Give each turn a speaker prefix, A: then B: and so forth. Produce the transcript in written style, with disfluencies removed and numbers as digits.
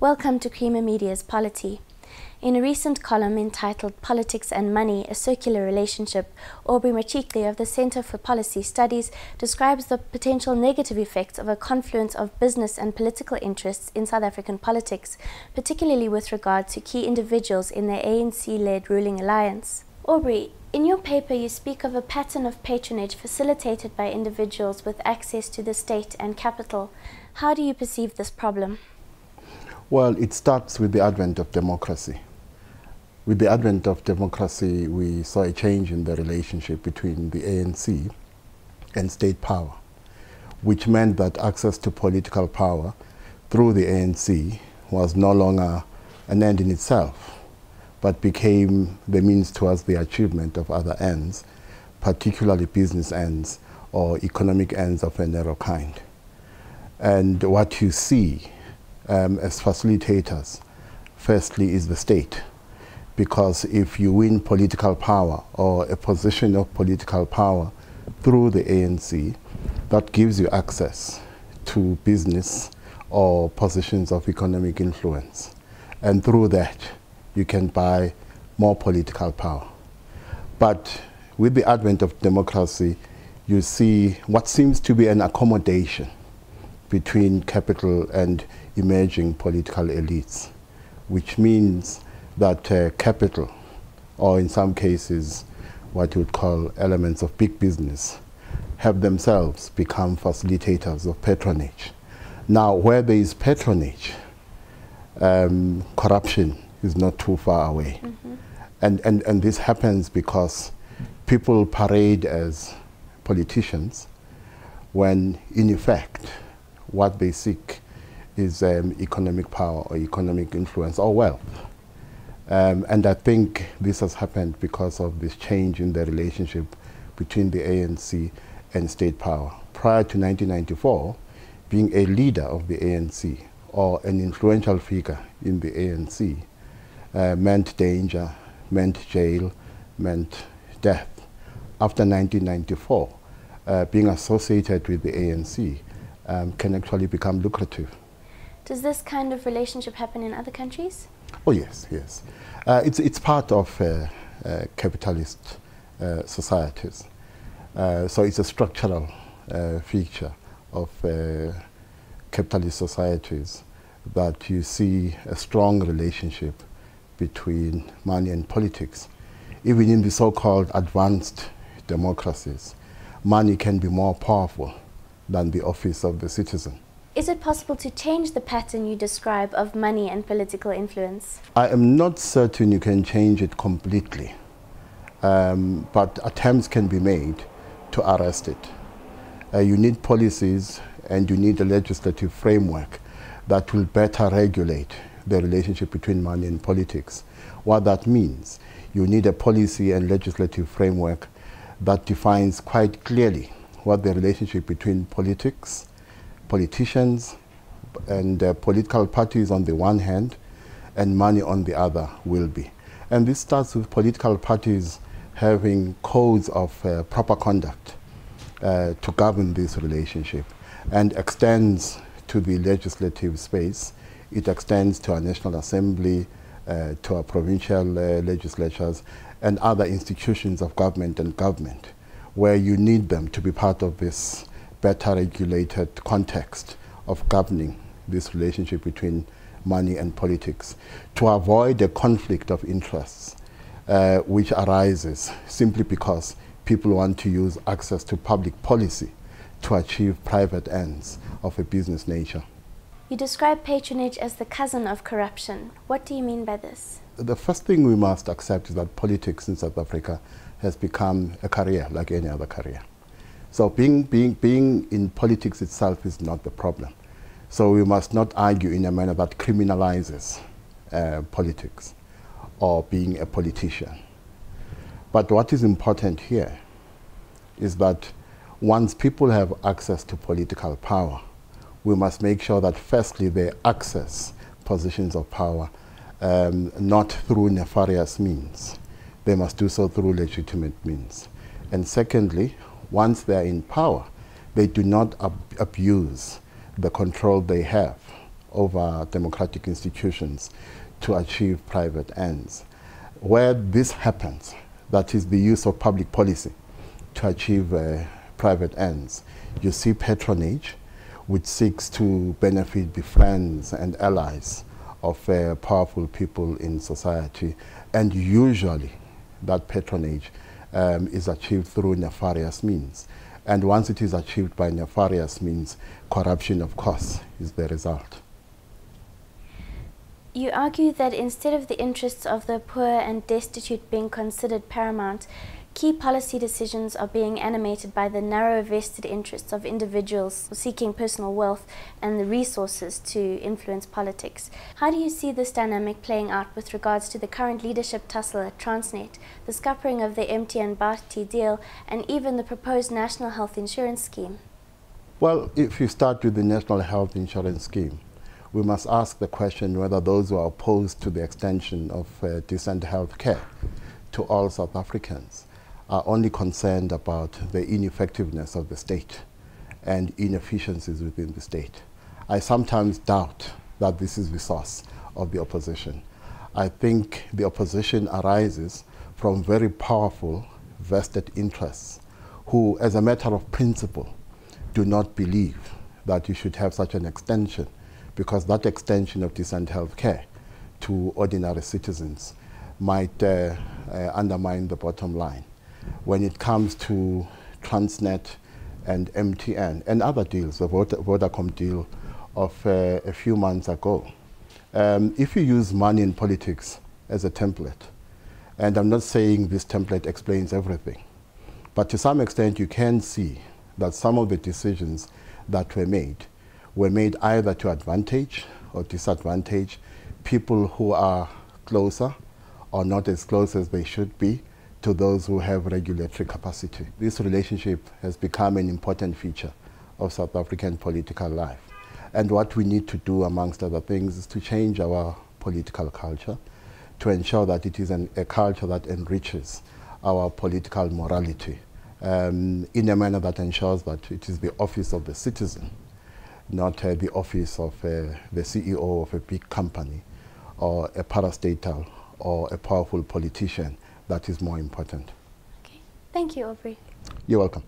A: Welcome to Creamer Media's Polity. In a recent column entitled Politics and Money, a Circular Relationship, Aubrey Matshiqi of the Centre for Policy Studies describes the potential negative effects of a confluence of business and political interests in South African politics, particularly with regard to key individuals in the ANC-led ruling alliance. Aubrey, in your paper you speak of a pattern of patronage facilitated by individuals with access to the state and capital. How do you perceive this problem?
B: Well, it starts with the advent of democracy. With the advent of democracy, we saw a change in the relationship between the ANC and state power, which meant that access to political power through the ANC was no longer an end in itself, but became the means towards the achievement of other ends, particularly business ends or economic ends of a narrow kind. And what you see as facilitators, firstly, is the state. Because if you win political power or a position of political power through the ANC, that gives you access to business or positions of economic influence. And through that, you can buy more political power. But with the advent of democracy, you see what seems to be an accommodation between capital and emerging political elites, which means that capital, or in some cases what you would call elements of big business, have themselves become facilitators of patronage. Now, where there is patronage, corruption is not too far away. And this happens because people parade as politicians when, in effect, what they seek is economic power or economic influence or wealth. And I think this has happened because of this change in the relationship between the ANC and state power. Prior to 1994, being a leader of the ANC or an influential figure in the ANC meant danger, meant jail, meant death. After 1994, being associated with the ANC can actually become lucrative.
A: Does this kind of relationship happen in other countries?
B: Oh yes, yes. It's part of capitalist societies. So it's a structural feature of capitalist societies that you see a strong relationship between money and politics. Even in the so-called advanced democracies, money can be more powerful than the office of the citizen.
A: Is it possible to change the pattern you describe of money and political influence?
B: I am not certain you can change it completely, but attempts can be made to arrest it. You need policies and you need a legislative framework that will better regulate the relationship between money and politics. What that means, you need a policy and legislative framework that defines quite clearly what the relationship between politics, politicians and political parties on the one hand and money on the other will be. And this starts with political parties having codes of proper conduct to govern this relationship, and extends to the legislative space. It extends to our National Assembly, to our provincial legislatures and other institutions of government and government, where you need them to be part of this better regulated context of governing this relationship between money and politics, to avoid a conflict of interests which arises simply because people want to use access to public policy to achieve private ends of a business nature.
A: You describe patronage as the cousin of corruption. What do you mean by this?
B: The first thing we must accept is that politics in South Africa has become a career like any other career. So being in politics itself is not the problem. So we must not argue in a manner that criminalizes politics or being a politician. But what is important here is that once people have access to political power, we must make sure that firstly they access positions of power not through nefarious means. They must do so through legitimate means. And secondly, once they're in power, they do not abuse the control they have over democratic institutions to achieve private ends. Where this happens, that is the use of public policy to achieve private ends, you see patronage, which seeks to benefit the friends and allies of powerful people in society, and usually that patronage is achieved through nefarious means. And once it is achieved by nefarious means, corruption, of course, is the result.
A: You argue that instead of the interests of the poor and destitute being considered paramount, key policy decisions are being animated by the narrow vested interests of individuals seeking personal wealth and the resources to influence politics. How do you see this dynamic playing out with regards to the current leadership tussle at Transnet, the scuppering of the MTN Polity deal, and even the proposed National Health Insurance Scheme?
B: Well, if you start with the National Health Insurance Scheme, we must ask the question whether those who are opposed to the extension of decent health care to all South Africans are only concerned about the ineffectiveness of the state and inefficiencies within the state. I sometimes doubt that this is the source of the opposition. I think the opposition arises from very powerful vested interests who, as a matter of principle, do not believe that you should have such an extension, because that extension of decent health care to ordinary citizens might undermine the bottom line. When it comes to Transnet and MTN and other deals, the Vodacom deal of a few months ago, if you use money in politics as a template, and I'm not saying this template explains everything, but to some extent you can see that some of the decisions that were made either to advantage or disadvantage people who are closer or not as close as they should be to those who have regulatory capacity. This relationship has become an important feature of South African political life. And what we need to do, amongst other things, is to change our political culture to ensure that it is a culture that enriches our political morality in a manner that ensures that it is the office of the citizen, not the office of the CEO of a big company or a parastatal or a powerful politician that is more important.
A: Okay. Thank you, Aubrey.
B: You're welcome.